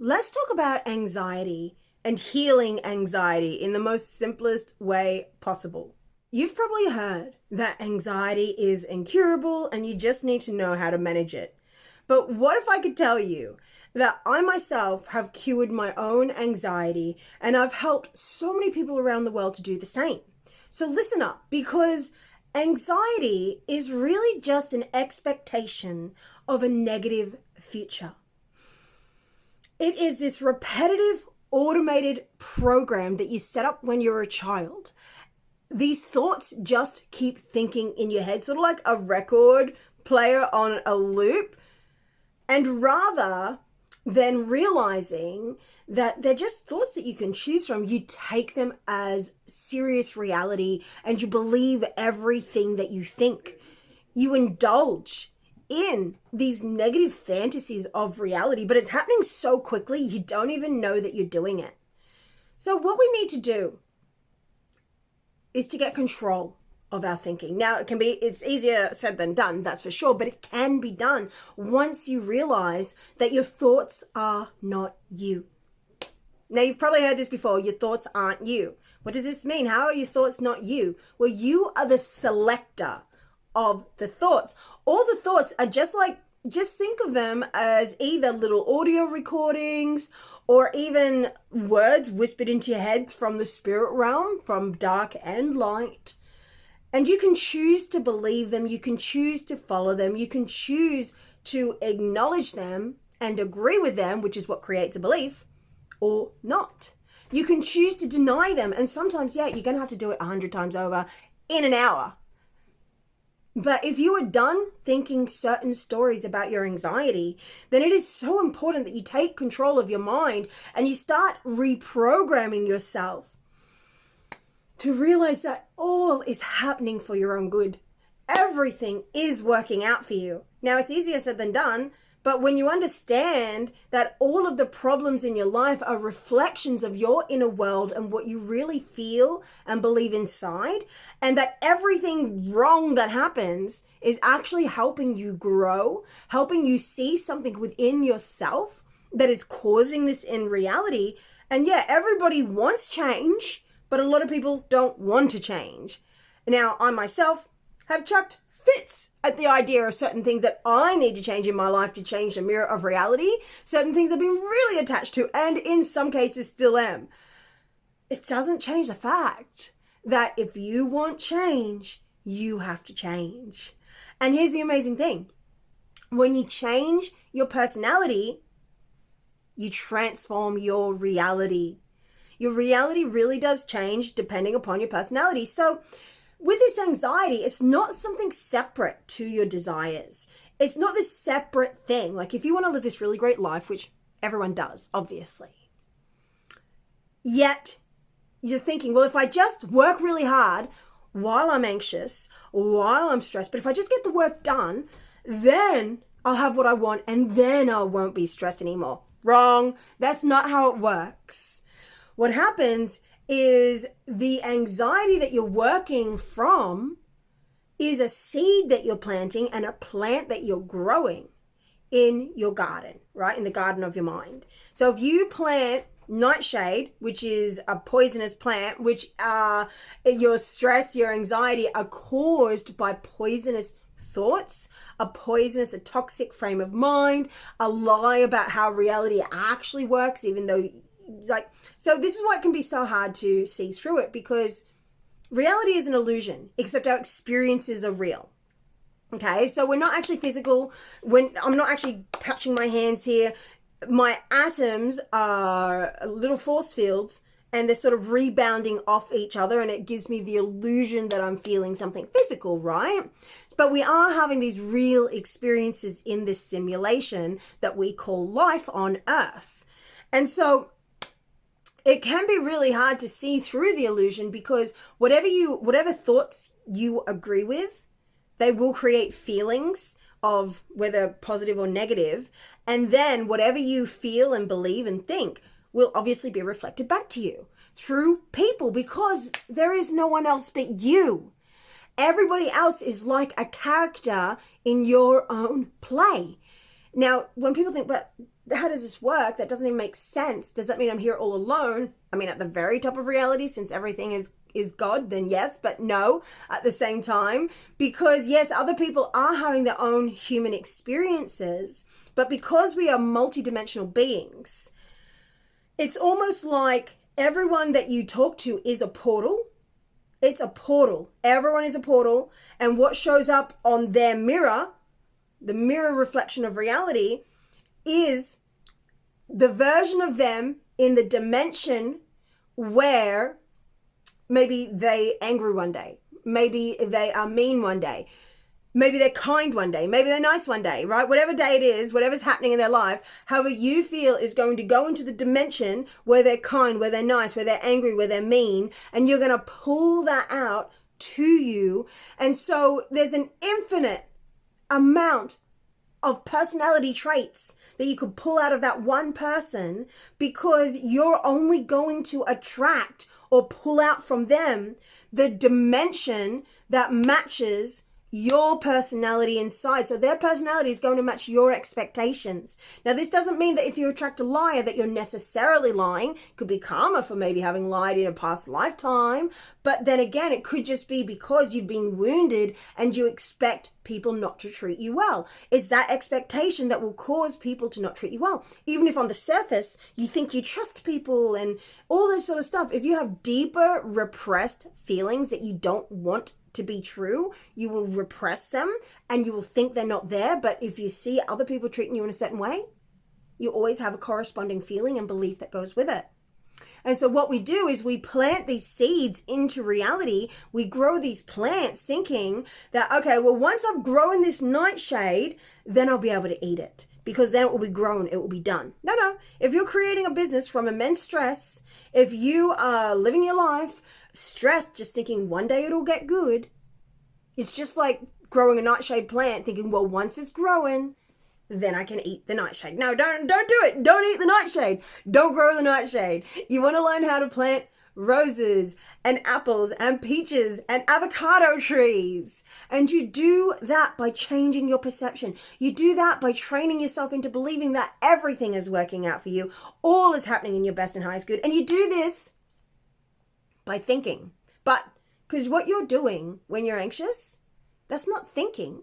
let's talk about anxiety and healing anxiety in the most simplest way possible. You've probably heard that anxiety is incurable and you just need to know how to manage it. But what if I could tell you that I myself have cured my own anxiety and I've helped so many people around the world to do the same? So listen up, because anxiety is really just an expectation of a negative future. It is this repetitive, automated program that you set up when you're a child. These thoughts just keep thinking in your head, sort of like a record player on a loop. And rather than realizing that they're just thoughts that you can choose from, you take them as serious reality and you believe everything that you think. You indulge in these negative fantasies of reality, but it's happening so quickly you don't even know that you're doing it. So what we need to do is to get control of our thinking. Now, it's easier said than done, that's for sure, but it can be done once you realize that your thoughts are not you. Now, you've probably heard this before, your thoughts aren't you. What does this mean? How are your thoughts not you? Well, you are the selector of the thoughts. All the thoughts are just think of them as either little audio recordings or even words whispered into your head from the spirit realm, from dark and light. And you can choose to believe them, you can choose to follow them, you can choose to acknowledge them and agree with them, which is what creates a belief, or not. You can choose to deny them, and sometimes, you're going to have to do it 100 times over in an hour. But if you are done thinking certain stories about your anxiety, then it is so important that you take control of your mind and you start reprogramming yourself to realize that all is happening for your own good. Everything is working out for you. Now, it's easier said than done, but when you understand that all of the problems in your life are reflections of your inner world and what you really feel and believe inside, and that everything wrong that happens is actually helping you grow, helping you see something within yourself that is causing this in reality. And everybody wants change, but a lot of people don't want to change. Now, I myself have chucked fits at the idea of certain things that I need to change in my life to change the mirror of reality. Certain things I've been really attached to, and in some cases still am. It doesn't change the fact that if you want change, you have to change. And here's the amazing thing. When you change your personality, you transform your reality. Your reality really does change depending upon your personality. So with this anxiety, it's not something separate to your desires. It's not this separate thing. Like if you want to live this really great life, which everyone does, obviously, yet you're thinking, well, if I just work really hard while I'm anxious, while I'm stressed, but if I just get the work done, then I'll have what I want and then I won't be stressed anymore. Wrong. That's not how it works. What happens is the anxiety that you're working from is a seed that you're planting and a plant that you're growing in your garden, right? In the garden of your mind. So if you plant nightshade, which is a poisonous plant, which your stress, your anxiety are caused by poisonous thoughts, a toxic frame of mind, a lie about how reality actually works, even though so this is why it can be so hard to see through it, because reality is an illusion, except our experiences are real. Okay, so we're not actually physical. I'm not actually touching my hands here. My atoms are little force fields and they're sort of rebounding off each other, and it gives me the illusion that I'm feeling something physical, right? But we are having these real experiences in this simulation that we call life on Earth. And so it can be really hard to see through the illusion, because whatever thoughts you agree with, they will create feelings of whether positive or negative. And then whatever you feel and believe and think will obviously be reflected back to you through people, because there is no one else but you. Everybody else is like a character in your own play. Now, when people think, but how does this work? That doesn't even make sense. Does that mean I'm here all alone? I mean, at the very top of reality, since everything is God, then yes, but no at the same time. Because yes, other people are having their own human experiences, but because we are multidimensional beings, it's almost like everyone that you talk to is a portal. It's a portal. Everyone is a portal. And what shows up on their mirror, the mirror reflection of reality, is the version of them in the dimension where maybe they angry one day, maybe they are mean one day, maybe they're kind one day, maybe they're nice one day, right? Whatever day it is, whatever's happening in their life, however you feel is going to go into the dimension where they're kind, where they're nice, where they're angry, where they're mean, and you're going to pull that out to you. And so there's an infinite amount of personality traits that you could pull out of that one person, because you're only going to attract or pull out from them the dimension that matches your personality inside. So their personality is going to match your expectations. Now, this doesn't mean that if you attract a liar that you're necessarily lying. It could be karma for maybe having lied in a past lifetime. But then again, it could just be because you've been wounded and you expect people not to treat you well. It's that expectation that will cause people to not treat you well. Even if on the surface you think you trust people and all this sort of stuff, if you have deeper repressed feelings that you don't want to be true, you will repress them and you will think they're not there. But if you see other people treating you in a certain way, you always have a corresponding feeling and belief that goes with it. And so what we do is we plant these seeds into reality. We grow these plants thinking that, okay, well, once I've grown this nightshade, then I'll be able to eat it, because then it will be grown, it will be done. No. If you're creating a business from immense stress, if you are living your life stressed, just thinking one day it'll get good, it's just like growing a nightshade plant thinking, well, once it's growing, then I can eat the nightshade. No, don't do it. Don't eat the nightshade. Don't grow the nightshade. You want to learn how to plant roses and apples and peaches and avocado trees. And you do that by changing your perception. You do that by training yourself into believing that everything is working out for you. All is happening in your best and highest good. And you do this by thinking. But because what you're doing when you're anxious, that's not thinking.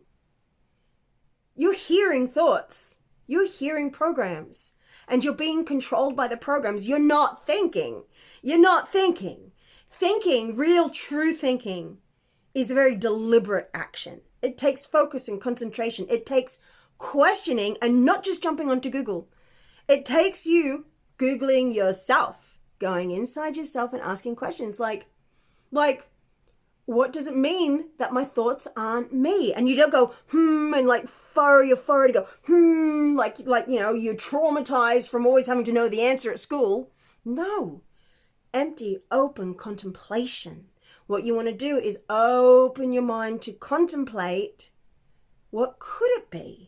You're hearing thoughts. You're hearing programs. And you're being controlled by the programs. You're not thinking. You're not thinking. Thinking, real true thinking, is a very deliberate action. It takes focus and concentration. It takes questioning and not just jumping onto Google. It takes you Googling yourself, going inside yourself and asking questions like, what does it mean that my thoughts aren't me? And you don't go, and like furrow your forehead and go, like, you know, you're traumatized from always having to know the answer at school. No. Empty, open contemplation. What you want to do is open your mind to contemplate what could it be?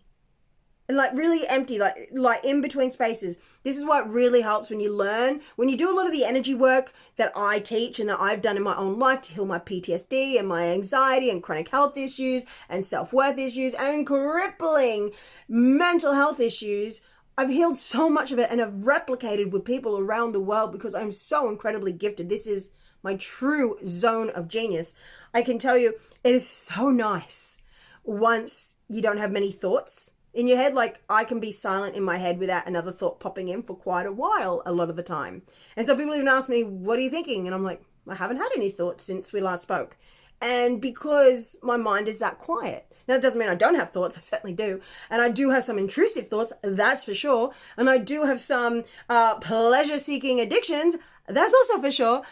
And like really empty, like in between spaces. This is what really helps when you learn, when you do a lot of the energy work that I teach and that I've done in my own life to heal my PTSD and my anxiety and chronic health issues and self-worth issues and crippling mental health issues. I've healed so much of it and have replicated with people around the world because I'm so incredibly gifted. This is my true zone of genius. I can tell you, it is so nice once you don't have many thoughts in your head. Like, I can be silent in my head without another thought popping in for quite a while a lot of the time. And so people even ask me, what are you thinking? And I'm like, I haven't had any thoughts since we last spoke. And because my mind is that quiet. Now, it doesn't mean I don't have thoughts. I certainly do. And I do have some intrusive thoughts, that's for sure. And I do have some pleasure-seeking addictions, that's also for sure.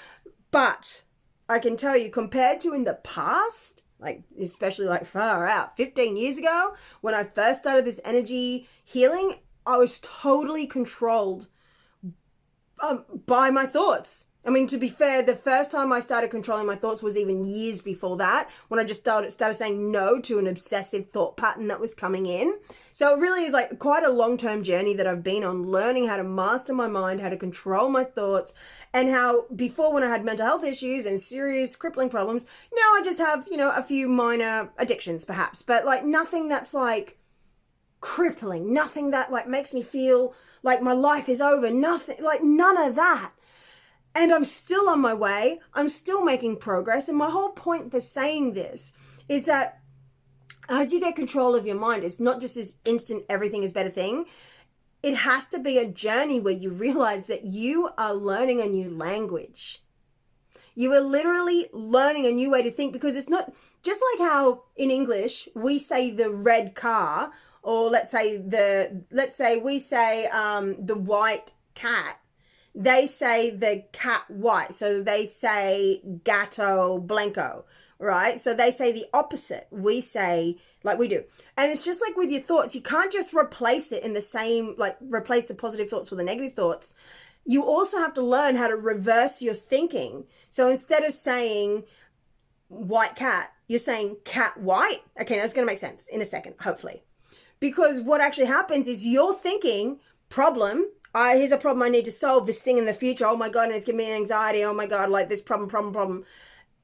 But I can tell you, compared to in the past, like especially like far out, 15 years ago, when I first started this energy healing, I was totally controlled by my thoughts. I mean, to be fair, the first time I started controlling my thoughts was even years before that, when I just started saying no to an obsessive thought pattern that was coming in. So it really is like quite a long-term journey that I've been on, learning how to master my mind, how to control my thoughts, and how before, when I had mental health issues and serious crippling problems, now I just have, you know, a few minor addictions perhaps, but like nothing that's like crippling, nothing that like makes me feel like my life is over, nothing, like none of that. And I'm still on my way. I'm still making progress. And my whole point for saying this is that as you get control of your mind, it's not just this instant everything is better thing. It has to be a journey where you realize that you are learning a new language. You are literally learning a new way to think, because it's not just like how in English we say the red car, or let's say we say the white cat. They say the cat white. So they say gato blanco, right? So they say the opposite. We say like we do. And it's just like with your thoughts. You can't just replace it in the same, like replace the positive thoughts with the negative thoughts. You also have to learn how to reverse your thinking. So instead of saying white cat, you're saying cat white. Okay, that's going to make sense in a second, hopefully. Because what actually happens is you're thinking problem. Here's a problem I need to solve, this thing in the future. Oh my God, and it's giving me anxiety. Oh my God, like this problem.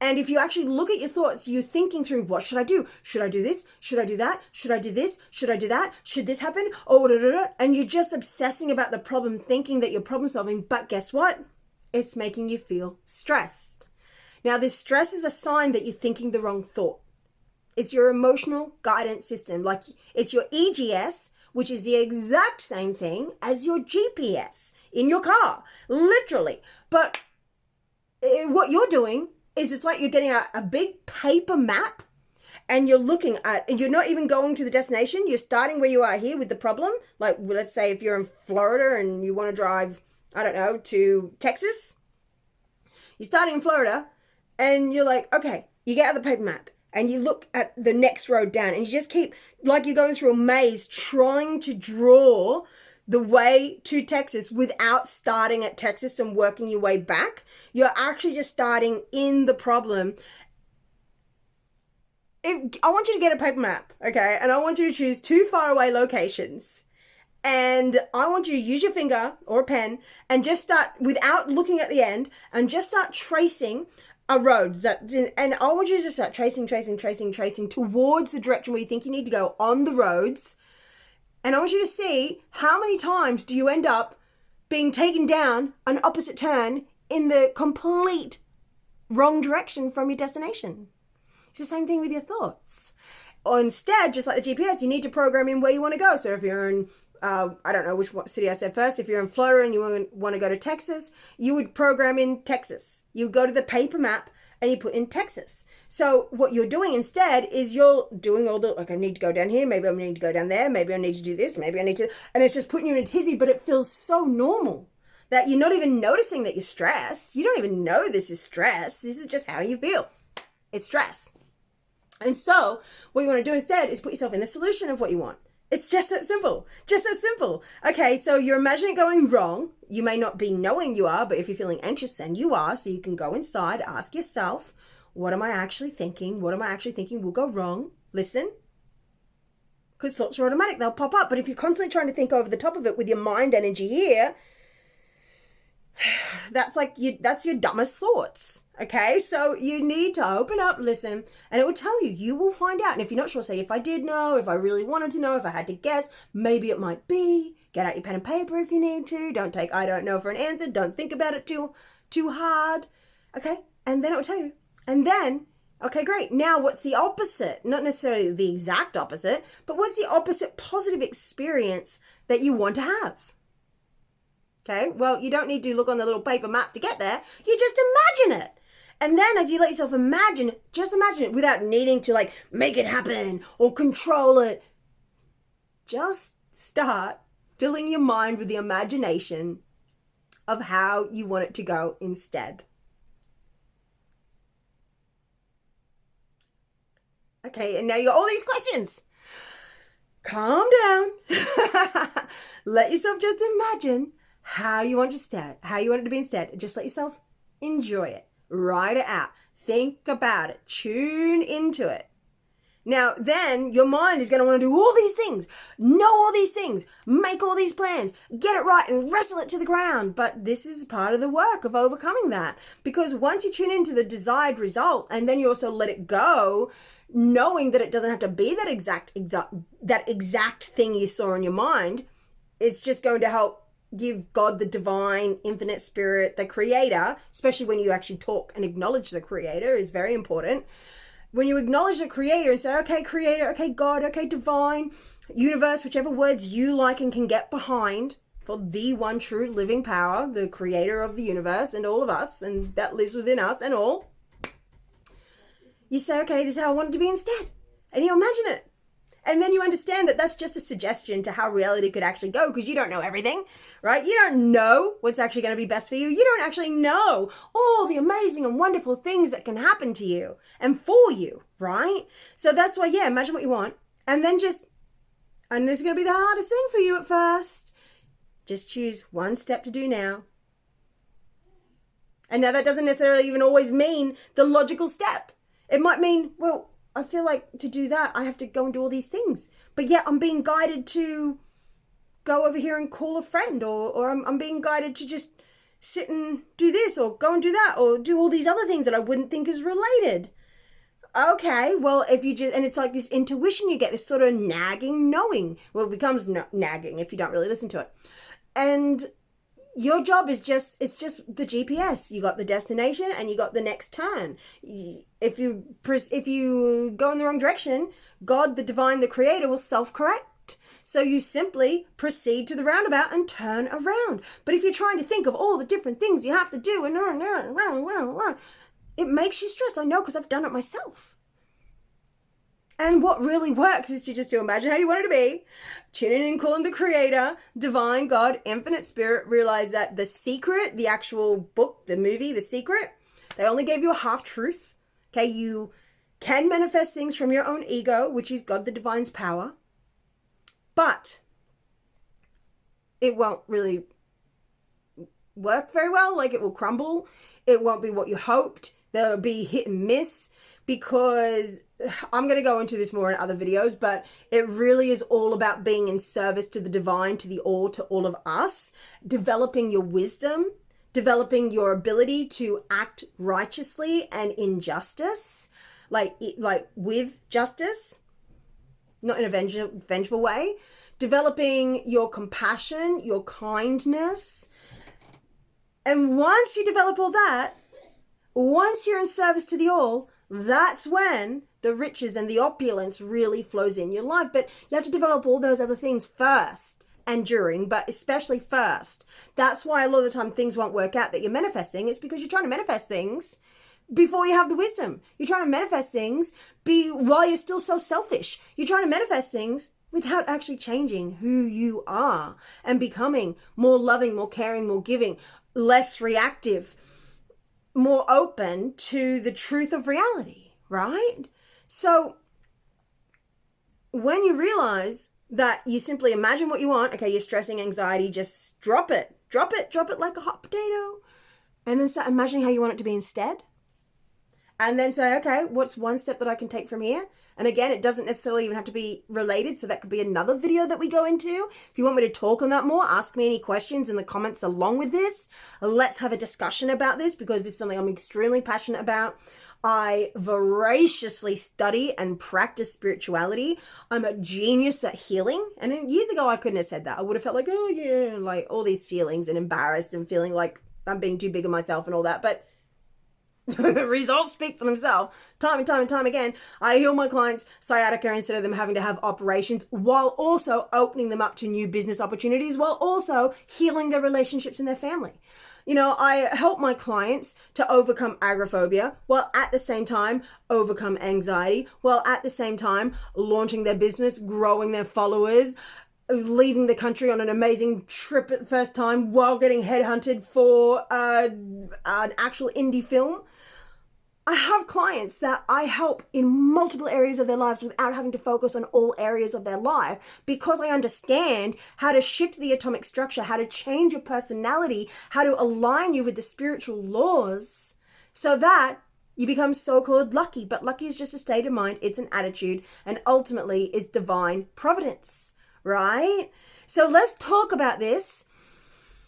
And if you actually look at your thoughts, you're thinking through, what should I do? Should I do this? Should I do that? Should I do this? Should I do that? Should this happen? Oh, da, da, da. And you're just obsessing about the problem, thinking that you're problem solving. But guess what? It's making you feel stressed. Now, this stress is a sign that you're thinking the wrong thought. It's your emotional guidance system. Like it's your EGS, which is the exact same thing as your GPS in your car, literally. But what you're doing is it's like you're getting a big paper map and you're looking at, and you're not even going to the destination. You're starting where you are here with the problem. Like let's say if you're in Florida and you want to drive, I don't know, to Texas. You're starting in Florida and you're like, okay, you get out the paper map. And you look at the next road down and you just keep, like you're going through a maze, trying to draw the way to Texas without starting at Texas and working your way back. You're actually just starting in the problem. I want you to get a paper map, okay? And I want you to choose 2 far away locations. And I want you to use your finger or a pen and just start, without looking at the end, and just start tracing a road and I want you to just start tracing towards the direction where you think you need to go on the roads. And I want you to see how many times do you end up being taken down an opposite turn in the complete wrong direction from your destination. It's the same thing with your thoughts. Or instead, just like the GPS, you need to program in where you want to go. So if you're in I don't know which city I said first. If you're in Florida and you want to go to Texas, you would program in Texas. You go to the paper map and you put in Texas. So what you're doing instead is you're doing all the, like I need to go down here, maybe I need to go down there, maybe I need to do this, maybe I need to, and it's just putting you in a tizzy, but it feels so normal that you're not even noticing that you're stressed. You don't even know this is stress. This is just how you feel. It's stress. And so what you want to do instead is put yourself in the solution of what you want. It's just that simple. Just that simple. Okay, so you're imagining going wrong. You may not be knowing you are, but if you're feeling anxious, then you are. So you can go inside, ask yourself, what am I actually thinking? What am I actually thinking will go wrong? Listen. Because thoughts are automatic. They'll pop up. But if you're constantly trying to think over the top of it with your mind energy here, that's your dumbest thoughts. Okay, so you need to open up, listen, and it will tell you. You will find out. And if you're not sure, say, if I did know, if I really wanted to know, if I had to guess, maybe it might be. Get out your pen and paper if you need to. Don't take I don't know for an answer. Don't think about it too hard. Okay, and then it will tell you. And then, okay, great. Now what's the opposite? Not necessarily the exact opposite, but what's the opposite positive experience that you want to have? Okay, well, you don't need to look on the little paper map to get there. You just imagine it. And then as you let yourself imagine, just imagine it without needing to like make it happen or control it. Just start filling your mind with the imagination of how you want it to go instead. Okay, and now you got all these questions. Calm down. Let yourself just imagine how you want it to be instead. Just let yourself enjoy it. Write it out. Think about it. Tune into it. Now, then your mind is going to want to do all these things, know all these things, make all these plans, get it right and wrestle it to the ground. But this is part of the work of overcoming that. Because once you tune into the desired result and then you also let it go, knowing that it doesn't have to be that exact thing you saw in your mind. It's just going to help give God, the divine, infinite spirit, the creator, especially when you actually talk and acknowledge the creator is very important. When you acknowledge the creator and say, okay, creator, okay, God, okay, divine, universe, whichever words you like and can get behind, for the one true living power, the creator of the universe and all of us, and that lives within us and all, you say, okay, this is how I want it to be instead. And you imagine it. And then you understand that that's just a suggestion to how reality could actually go, because you don't know everything, right? You don't know what's actually going to be best for you. You don't actually know all the amazing and wonderful things that can happen to you and for you, right? So that's why, yeah, imagine what you want. And then and this is going to be the hardest thing for you at first. Just choose one step to do now. And now that doesn't necessarily even always mean the logical step. It might mean, well, I feel like to do that, I have to go and do all these things. But yet I'm being guided to go over here and call a friend, or I'm being guided to just sit and do this, or go and do that, or do all these other things that I wouldn't think is related. Okay, well, if you just, and it's like this intuition, you get this sort of nagging knowing. Well, it becomes nagging if you don't really listen to it. And your job is it's just the GPS. You got the destination and you got the next turn. If you go in the wrong direction, God, the divine, the creator, will self-correct. So you simply proceed to the roundabout and turn around. But if you're trying to think of all the different things you have to do and it makes you stressed. I know, because I've done it myself. And what really works is to imagine how you want it to be, tune in and call in the creator, divine, God, infinite spirit, realize that The Secret, the actual book, the movie, The Secret, they only gave you a half truth. Okay, you can manifest things from your own ego, which is God, the divine's power, but it won't really work very well. Like, it will crumble. It won't be what you hoped. There'll be hit and miss, because I'm going to go into this more in other videos, but it really is all about being in service to the divine, to the all, to all of us, developing your wisdom, developing your ability to act righteously and in justice, like with justice, not in a vengeful way, developing your compassion, your kindness. And once you develop all that, once you're in service to the all, that's when the riches and the opulence really flows in your life. But you have to develop all those other things first and during, but especially first. That's why a lot of the time things won't work out that you're manifesting. It's because you're trying to manifest things before you have the wisdom. You're trying to manifest things while you're still so selfish. You're trying to manifest things without actually changing who you are and becoming more loving, more caring, more giving, less reactive, more open to the truth of reality, right? So when you realize that you simply imagine what you want, okay, you're stressing, anxiety, just drop it like a hot potato, and then start imagining how you want it to be instead. And then say, okay, what's one step that I can take from here? And again, it doesn't necessarily even have to be related. So that could be another video that we go into. If you want me to talk on that more, ask me any questions in the comments along with this. Let's have a discussion about this, because this is something I'm extremely passionate about. I voraciously study and practice spirituality. I'm a genius at healing. And years ago, I couldn't have said that. I would have felt like, oh yeah, like all these feelings and embarrassed and feeling like I'm being too big of myself and all that. But the results speak for themselves. Time and time again, I heal my clients' sciatica instead of them having to have operations, while also opening them up to new business opportunities, while also healing their relationships in their family. You know, I help my clients to overcome agoraphobia, while at the same time overcome anxiety, while at the same time launching their business, growing their followers, leaving the country on an amazing trip at the first time, while getting headhunted for an actual indie film. I have clients that I help in multiple areas of their lives without having to focus on all areas of their life, because I understand how to shift the atomic structure, how to change your personality, how to align you with the spiritual laws so that you become so-called lucky. But lucky is just a state of mind. It's an attitude, and ultimately is divine providence, right? So let's talk about this.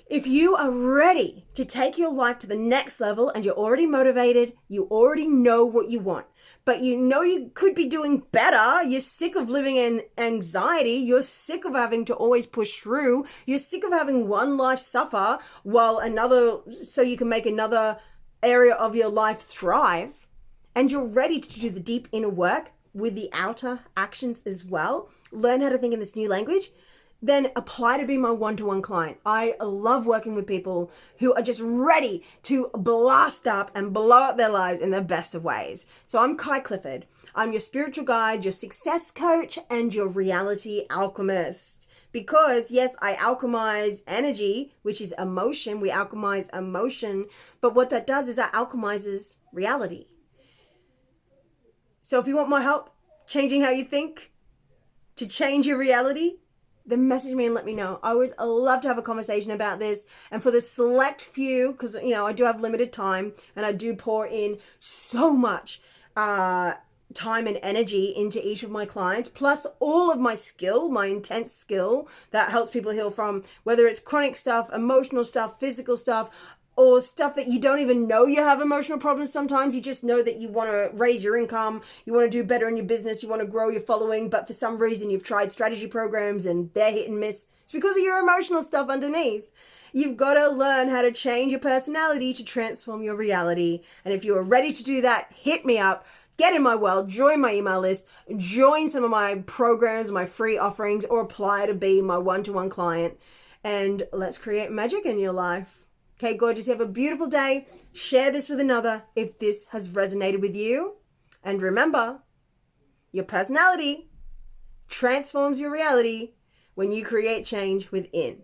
If you are ready to take your life to the next level and you're already motivated, you already know what you want, but you know you could be doing better. You're sick of living in anxiety. You're sick of having to always push through. You're sick of having one life suffer while another, so you can make another area of your life thrive. And you're ready to do the deep inner work with the outer actions as well. Learn how to think in this new language. Then apply to be my one-to-one client. I love working with people who are just ready to blast up and blow up their lives in the best of ways. So I'm Kai Clifford. I'm your spiritual guide, your success coach, and your reality alchemist. Because yes, I alchemize energy, which is emotion. We alchemize emotion. But what that does is that alchemizes reality. So if you want my help changing how you think to change your reality, then message me and let me know. I would love to have a conversation about this. And for the select few, because, you know, I do have limited time and I do pour in so much time and energy into each of my clients, plus all of my skill, my intense skill that helps people heal from, whether it's chronic stuff, emotional stuff, physical stuff, or stuff that you don't even know you have emotional problems sometimes. You just know that you want to raise your income, you want to do better in your business, you want to grow your following, but for some reason you've tried strategy programs and they're hit and miss. It's because of your emotional stuff underneath. You've got to learn how to change your personality to transform your reality. And if you are ready to do that, hit me up. Get in my world, join my email list, join some of my programs, my free offerings, or apply to be my one-to-one client. And let's create magic in your life. Okay, gorgeous. You have a beautiful day. Share this with another if this has resonated with you. And remember, your personality transforms your reality when you create change within.